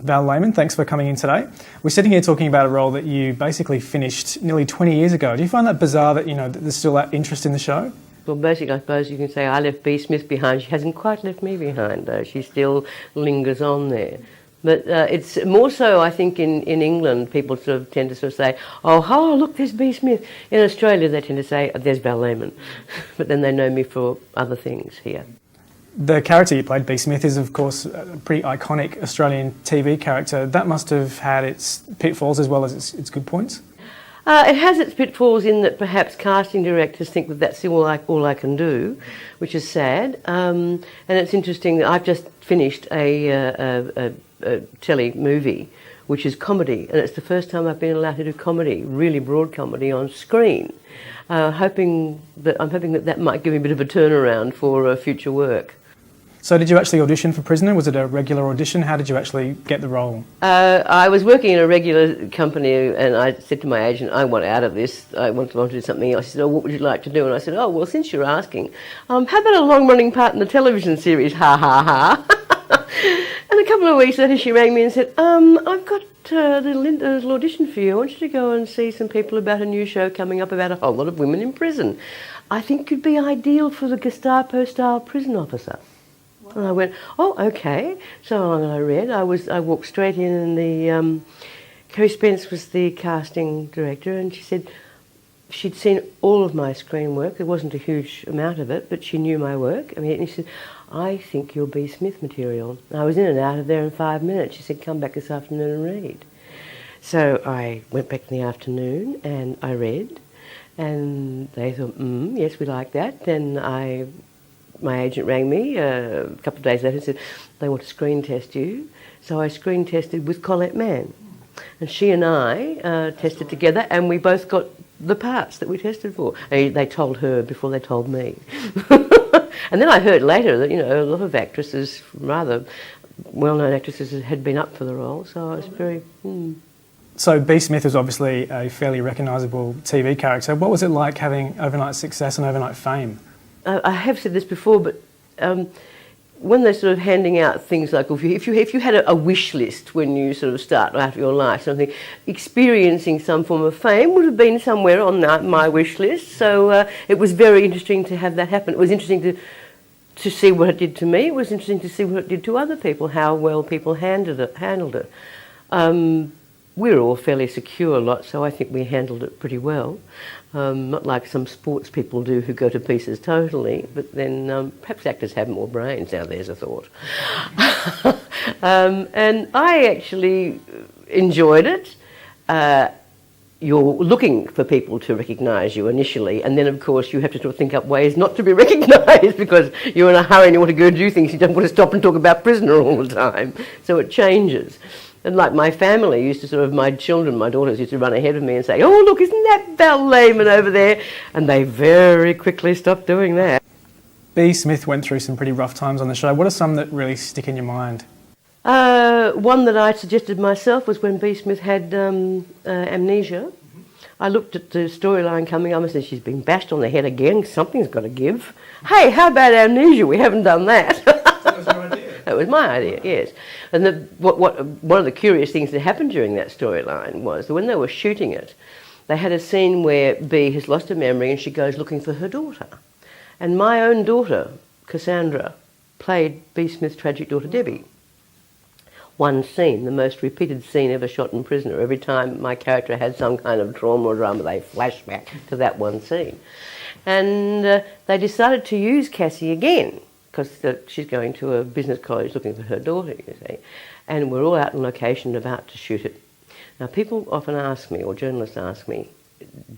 Val Lehman, thanks for coming in today. We're sitting here talking about a role that you basically finished nearly 20 years ago. Do you find that bizarre that, that there's still that interest in the show? Well, basically, I suppose you can say I left Bea Smith behind. She hasn't quite left me behind, though. She still lingers on there. But it's more so, I think, in England, people tend to say, oh, look, there's Bea Smith. In Australia, they tend to say, there's Val Lehman. But then they know me for other things here. The character you played, Bea Smith, is of course a pretty iconic Australian TV character. That must have had its pitfalls as well as its good points. It has its pitfalls in that perhaps casting directors think that that's all I can do, which is sad. And it's interesting that I've just finished a telly movie, which is comedy, and it's the first time I've been allowed to do comedy, really broad comedy on screen. I'm hoping that might give me a bit of a turnaround for future work. So did you actually audition for Prisoner? Was it a regular audition? How did you actually get the role? I was working in a regular company and I said to my agent, I want out of this, I want to do something else. She said, what would you like to do? And I said, well, since you're asking, how about a long-running part in the television series, ha ha ha. And a couple of weeks later she rang me and said, I've got a little audition for you. I want you to go and see some people about a new show coming up about a whole lot of women in prison. I think you'd be ideal for the Gestapo-style prison officer. And I went, oh, okay. So I read. I walked straight in, and the Kerry Spence was the casting director, and she said she'd seen all of my screen work. There wasn't a huge amount of it, but she knew my work. And she said, I think you're Bea Smith material. And I was in and out of there in 5 minutes. She said, come back this afternoon and read. So I went back in the afternoon and I read, and they thought, yes, we like that. Then my agent rang me a couple of days later and said, they want to screen test you. So I screen tested with Colette Mann. And she and I tested together, and we both got the parts that we tested for. And they told her before they told me. And then I heard later that, a lot of actresses, rather well-known actresses, had been up for the role. So I was very... So Bea Smith is obviously a fairly recognisable TV character. What was it like having overnight success and overnight fame? I have said this before, but when they're sort of handing out things like, if you had a wish list when you sort of start out your life, something, experiencing some form of fame would have been somewhere on my wish list. So it was very interesting to have that happen. It was interesting to see what it did to me. It was interesting to see what it did to other people, how well people handled it. We were all fairly secure lot, so I think we handled it pretty well. Not like some sports people do who go to pieces totally, but then perhaps actors have more brains. Now there's a thought. And I actually enjoyed it. You're looking for people to recognise you initially, and then of course you have to sort of think up ways not to be recognised because you're in a hurry and you want to go do things. You don't want to stop and talk about Prisoner all the time. So it changes. And like my family used to my daughters used to run ahead of me and say, oh, look, isn't that Val Lehman over there? And they very quickly stopped doing that. Bea Smith went through some pretty rough times on the show. What are some that really stick in your mind? One that I suggested myself was when Bea Smith had amnesia. I looked at the storyline coming up and said, she's been bashed on the head again. Something's got to give. Hey, how about amnesia? We haven't done that. That was your idea? That was my idea, yes. And one of the curious things that happened during that storyline was that when they were shooting it, they had a scene where Bea has lost her memory and she goes looking for her daughter. And my own daughter, Cassandra, played Bea Smith's tragic daughter, Debbie. One scene, the most repeated scene ever shot in Prisoner. Every time my character had some kind of trauma or drama, they flash back to that one scene. And they decided to use Cassie again, because she's going to a business college looking for her daughter, you see. And we're all out on location about to shoot it. Now, people often ask me, or journalists ask me,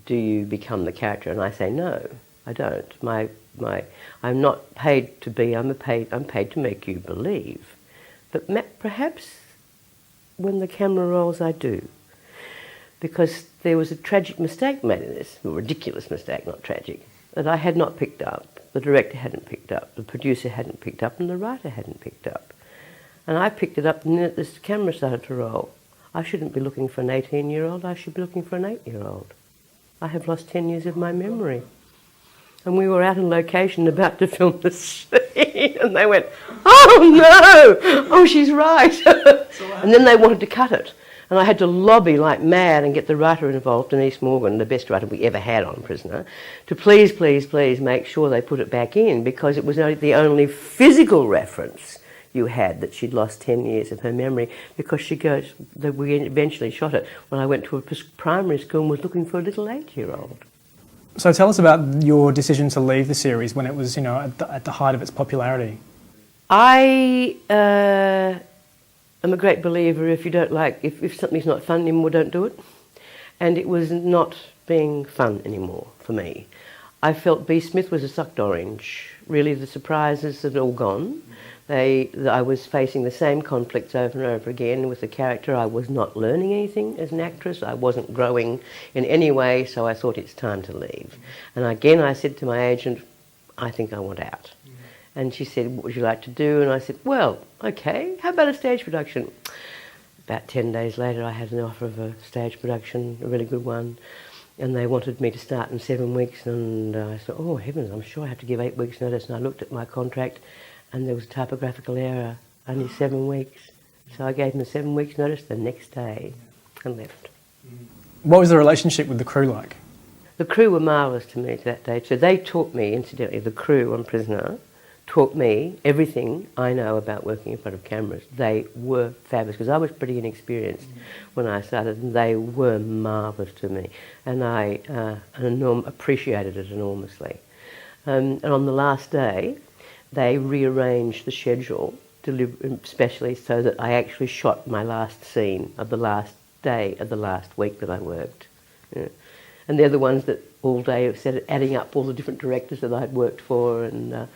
do you become the character? And I say, no, I don't. I'm not paid to be, I'm paid to make you believe. But perhaps when the camera rolls, I do. Because there was a tragic mistake made in this, a ridiculous mistake, not tragic, that I had not picked up. The director hadn't picked up, the producer hadn't picked up, and the writer hadn't picked up. And I picked it up, and then this camera started to roll. I shouldn't be looking for an 18-year-old, I should be looking for an 8-year-old. I have lost 10 years of my memory. And we were out on location about to film the scene. And they went, oh no, oh she's right. And then they wanted to cut it. And I had to lobby like mad and get the writer involved, Denise Morgan, the best writer we ever had on Prisoner, to please, please, please make sure they put it back in, because it was the only physical reference you had that she'd lost 10 years of her memory, because she goes, that we eventually shot it when I went to a primary school and was looking for a little 8-year-old. So tell us about your decision to leave the series when it was, at the height of its popularity. I am a great believer if something's not fun anymore, don't do it. And it was not being fun anymore for me. I felt Bea Smith was a sucked orange. Really, the surprises had all gone. I was facing the same conflicts over and over again with the character. I was not learning anything as an actress. I wasn't growing in any way, so I thought it's time to leave. And again, I said to my agent, I think I want out. And she said, what would you like to do? And I said, well, okay, how about a stage production? About 10 days later, I had an offer of a stage production, a really good one. And they wanted me to start in 7 weeks. And I said, oh, heavens, I'm sure I have to give 8 weeks' notice. And I looked at my contract, and there was a typographical error, only 7 weeks. So I gave them a 7 weeks' notice the next day and left. What was the relationship with the crew like? The crew were marvellous to me that day. So they taught me, incidentally, the crew on Prisoner taught me everything I know about working in front of cameras. They were fabulous, because I was pretty inexperienced when I started, and they were marvellous to me. And I appreciated it enormously. And on the last day, they rearranged the schedule especially so that I actually shot my last scene of the last day of the last week that I worked. Yeah. And they're the ones that all day have said, adding up all the different directors that I'd worked for. And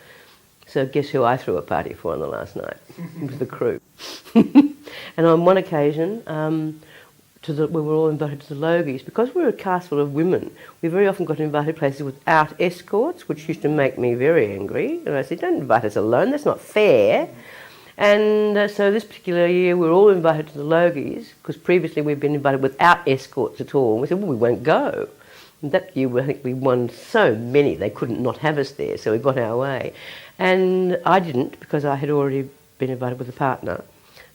so guess who I threw a party for on the last night? It was the crew. And on one occasion, we were all invited to the Logies. Because we were a cast full of women, we very often got invited places without escorts, which used to make me very angry. And I said, don't invite us alone, that's not fair. And so this particular year we were all invited to the Logies, because previously we'd been invited without escorts at all. And we said, well, we won't go. And that year I think we won so many they couldn't not have us there, so we got our way. And I didn't, because I had already been invited with a partner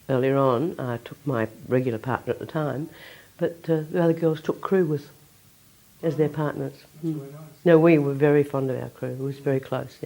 earlier on. I took my regular partner at the time, but the other girls took crew as their partners. Really nice. No, we were very fond of our crew. It was very close, yeah.